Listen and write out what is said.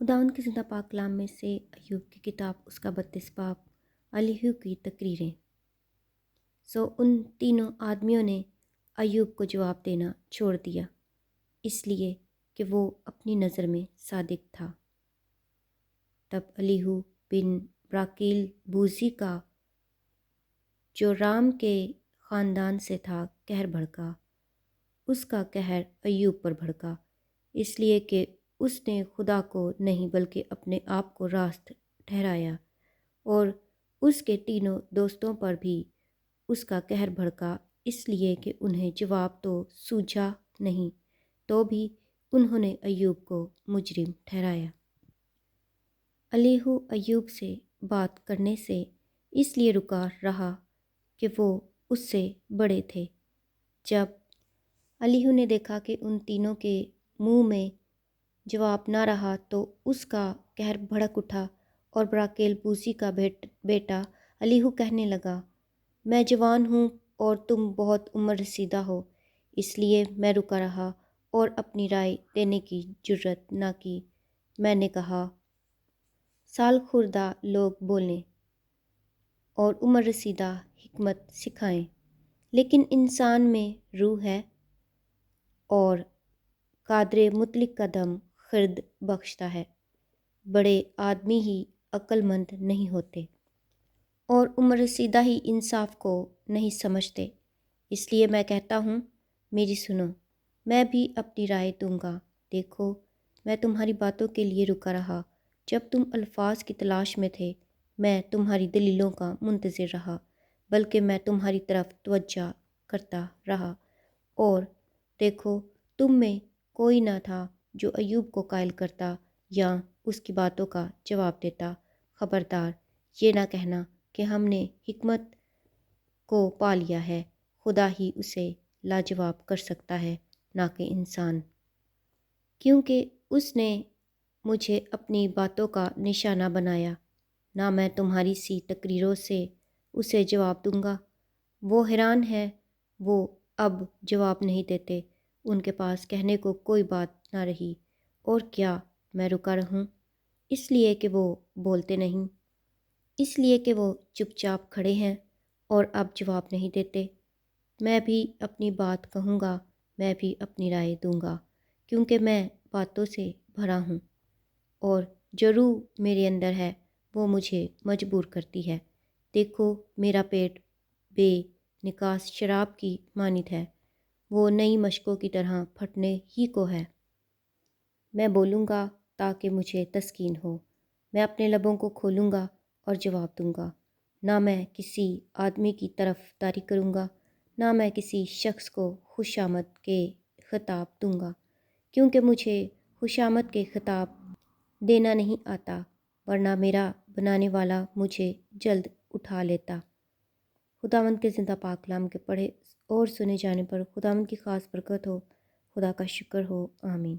خداوند کے زندہ پاک کلام میں سے ایوب کی کتاب اس کا 32 باب الیہو کی تقریریں۔ ان تینوں آدمیوں نے ایوب کو جواب دینا چھوڑ دیا، اس لیے کہ وہ اپنی نظر میں صادق تھا۔ تب الیہو بن براکیل بوزی کا جو رام کے خاندان سے تھا قہر بھڑکا۔ اس کا قہر ایوب پر بھڑکا، اس لیے کہ اس نے خدا کو نہیں بلکہ اپنے آپ کو راست ٹھہرایا، اور اس کے تینوں دوستوں پر بھی اس کا قہر بھڑکا، اس لیے کہ انہیں جواب تو سوجھا نہیں، تو بھی انہوں نے ایوب کو مجرم ٹھہرایا۔ الیہو ایوب سے بات کرنے سے اس لیے رکا رہا کہ وہ اس سے بڑے تھے۔ جب الیہو نے دیکھا کہ ان تینوں کے منہ میں جواب نہ رہا تو اس کا قہر بھڑک اٹھا، اور براکیل بوزی کا بیٹا الیہو کہنے لگا، میں جوان ہوں اور تم بہت عمر رسیدہ ہو، اس لیے میں رکا رہا اور اپنی رائے دینے کی جرات نہ کی۔ میں نے کہا، سال خوردہ لوگ بولیں اور عمر رسیدہ حکمت سکھائیں، لیکن انسان میں روح ہے اور قادر مطلق کا دم خرد بخشتا ہے۔ بڑے آدمی ہی عقل مند نہیں ہوتے، اور عمر رسیدہ ہی انصاف کو نہیں سمجھتے، اس لیے میں کہتا ہوں، میری سنو، میں بھی اپنی رائے دوں گا۔ دیکھو، میں تمہاری باتوں کے لیے رکا رہا، جب تم الفاظ کی تلاش میں تھے، میں تمہاری دلیلوں کا منتظر رہا، بلکہ میں تمہاری طرف توجہ کرتا رہا، اور دیکھو، تم میں کوئی نہ تھا جو ایوب کو قائل کرتا یا اس کی باتوں کا جواب دیتا۔ خبردار، یہ نہ کہنا کہ ہم نے حکمت کو پا لیا ہے، خدا ہی اسے لاجواب کر سکتا ہے، نہ کہ انسان، کیونکہ اس نے مجھے اپنی باتوں کا نشانہ بنایا۔ نہ میں تمہاری سی تقریروں سے اسے جواب دوں گا۔ وہ حیران ہے، وہ اب جواب نہیں دیتے، ان کے پاس کہنے کو کوئی بات نہ رہی، اور کیا میں رکا رہوں؟ اس لیے کہ وہ بولتے نہیں، اس لیے کہ وہ چپ چاپ کھڑے ہیں اور اب جواب نہیں دیتے۔ میں بھی اپنی بات کہوں گا، میں بھی اپنی رائے دوں گا، کیونکہ میں باتوں سے بھرا ہوں، اور جو روح میرے اندر ہے وہ مجھے مجبور کرتی ہے۔ دیکھو، میرا پیٹ بے نکاس شراب کی مانند ہے، وہ نئی مشکوں کی طرح پھٹنے ہی کو ہے۔ میں بولوں گا تاکہ مجھے تسکین ہو، میں اپنے لبوں کو کھولوں گا اور جواب دوں گا۔ نہ میں کسی آدمی کی طرف داری کروں گا، نہ میں کسی شخص کو خوشامد کے خطاب دوں گا، کیونکہ مجھے خوشامد کے خطاب دینا نہیں آتا، ورنہ میرا بنانے والا مجھے جلد اٹھا لیتا۔ خداوند کے زندہ پاک کلام کے پڑھے اور سنے جانے پر خداوند کی خاص برکت ہو۔ خدا کا شکر ہو، آمین۔